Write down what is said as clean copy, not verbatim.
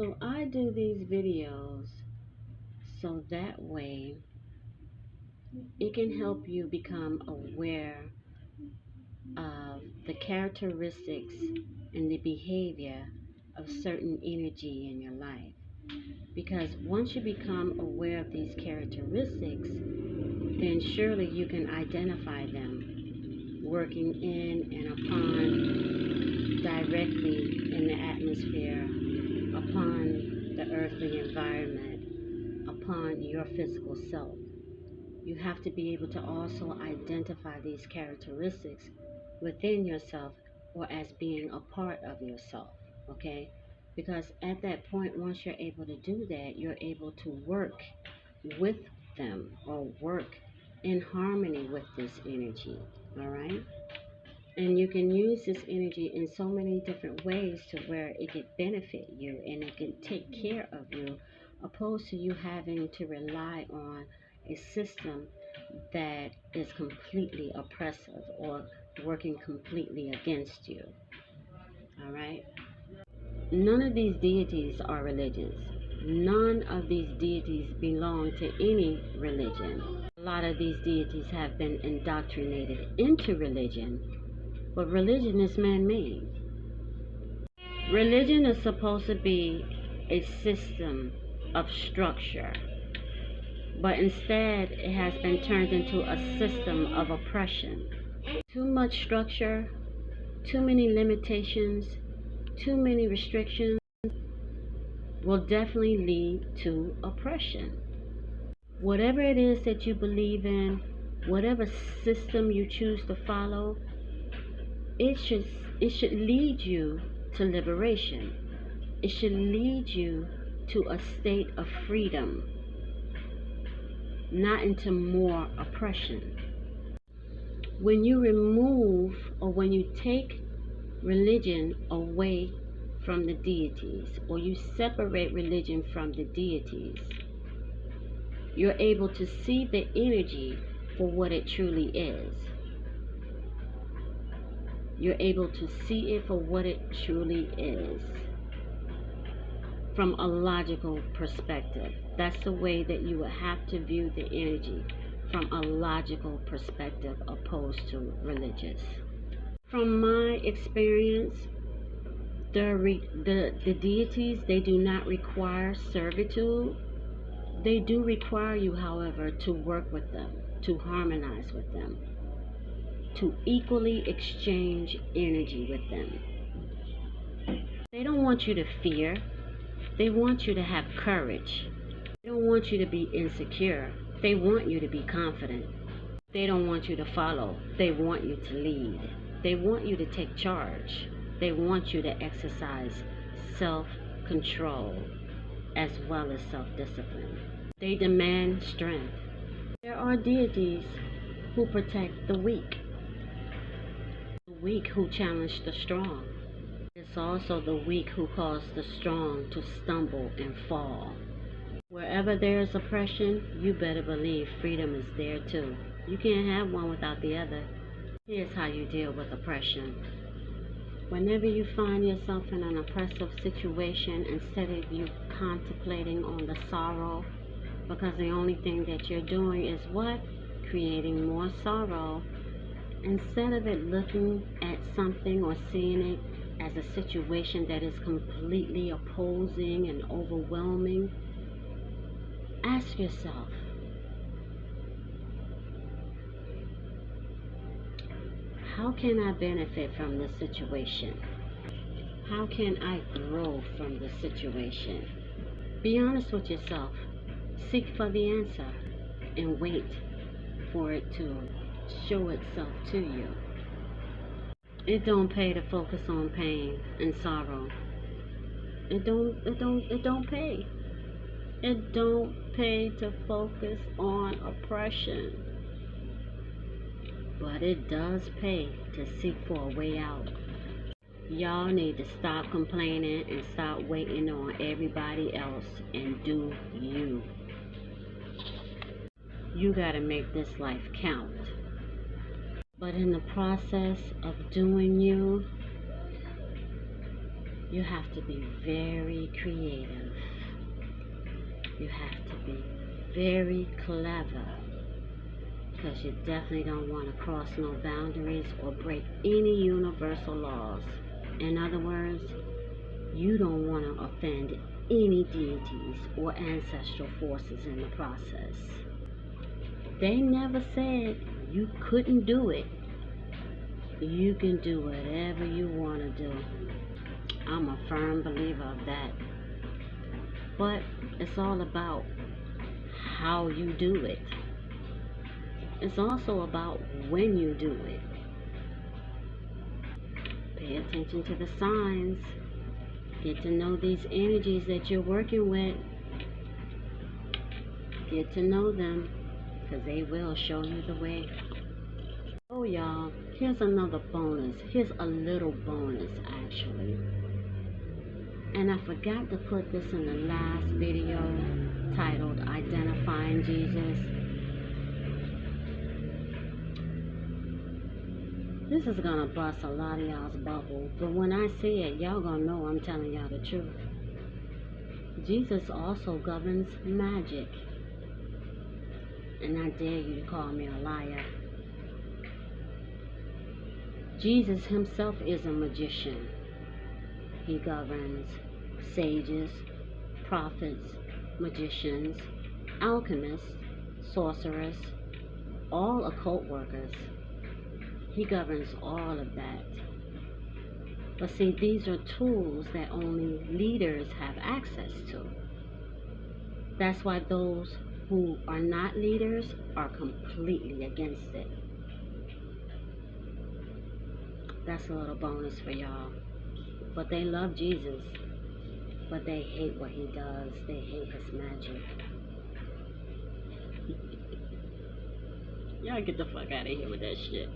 So I do these videos so that way it can help you become aware of the characteristics and the behavior of certain energy in your life. Because once you become aware of these characteristics, then surely you can identify them working in and upon directly in the atmosphere, upon the earthly environment, upon your physical self. You have to be able to also identify these characteristics within yourself or as being a part of yourself, okay? Because at that point, once you're able to do that, you're able to work with them or work in harmony with this energy, all right? And you can use this energy in so many different ways to where it can benefit you and it can take care of you, opposed to you having to rely on a system that is completely oppressive or working completely against you. All right? None of these deities are religious. None of these deities belong to any religion. A lot of these deities have been indoctrinated into religion, but religion is man-made. Religion is supposed to be a system of structure, but instead it has been turned into a system of oppression. Too much structure, too many limitations, too many restrictions will definitely lead to oppression. Whatever it is that you believe in, whatever system you choose to follow, it should lead you to liberation. It should lead you to a state of freedom, not into more oppression. When you remove or when you take religion away from the deities, or you separate religion from the deities, you're able to see the energy for what it truly is. You're able to see it for what it truly is from a logical perspective. That's the way that you would have to view the energy, from a logical perspective opposed to religious. From my experience, the deities, they do not require servitude. They do require you, however, to work with them, to harmonize with them, to equally exchange energy with them. They don't want you to fear. They want you to have courage. They don't want you to be insecure. They want you to be confident. They don't want you to follow. They want you to lead. They want you to take charge. They want you to exercise self-control as well as self-discipline. They demand strength. There are deities who protect the weak who challenge the strong. It's also the weak who cause the strong to stumble and fall. Wherever there is oppression, you better believe freedom is there too. You can't have one without the other. Here's how you deal with oppression. Whenever you find yourself in an oppressive situation, instead of you contemplating on the sorrow, because the only thing that you're doing is what? Creating more sorrow. Instead of it looking at something or seeing it as a situation that is completely opposing and overwhelming, ask yourself, how can I benefit from this situation? How can I grow from this situation? Be honest with yourself. Seek for the answer and wait for it to show itself to you. It don't pay to focus on pain and sorrow. It don't pay. It don't pay to focus on oppression. But it does pay to seek for a way out. Y'all need to stop complaining and stop waiting on everybody else and do you. You gotta make this life count. But in the process of doing you, You have to be very creative. You have to be very clever, because you definitely don't want to cross no boundaries or break any universal laws. In other words, you don't want to offend any deities or ancestral forces in the process. They never said you couldn't do it. You can do whatever you want to do. I'm a firm believer of that. But it's all about how you do it. It's also about when you do it. Pay attention to the signs. Get to know these energies that you're working with. Get to know them, because they will show you the way. Oh, y'all, here's another bonus. Here's a little bonus, actually. And I forgot to put this in the last video titled Identifying Jesus. This is gonna bust a lot of y'all's bubble, but when I say it, y'all gonna know I'm telling y'all the truth. Jesus also governs magic. And I dare you to call me a liar. Jesus himself is a magician. He governs sages, prophets, magicians, alchemists, sorcerers, all occult workers. He governs all of that. But see, these are tools that only leaders have access to. That's why those who are not leaders are completely against it. That's a little bonus for y'all. But they love Jesus, but they hate what he does. They hate his magic. Y'all get the fuck out of here with that shit.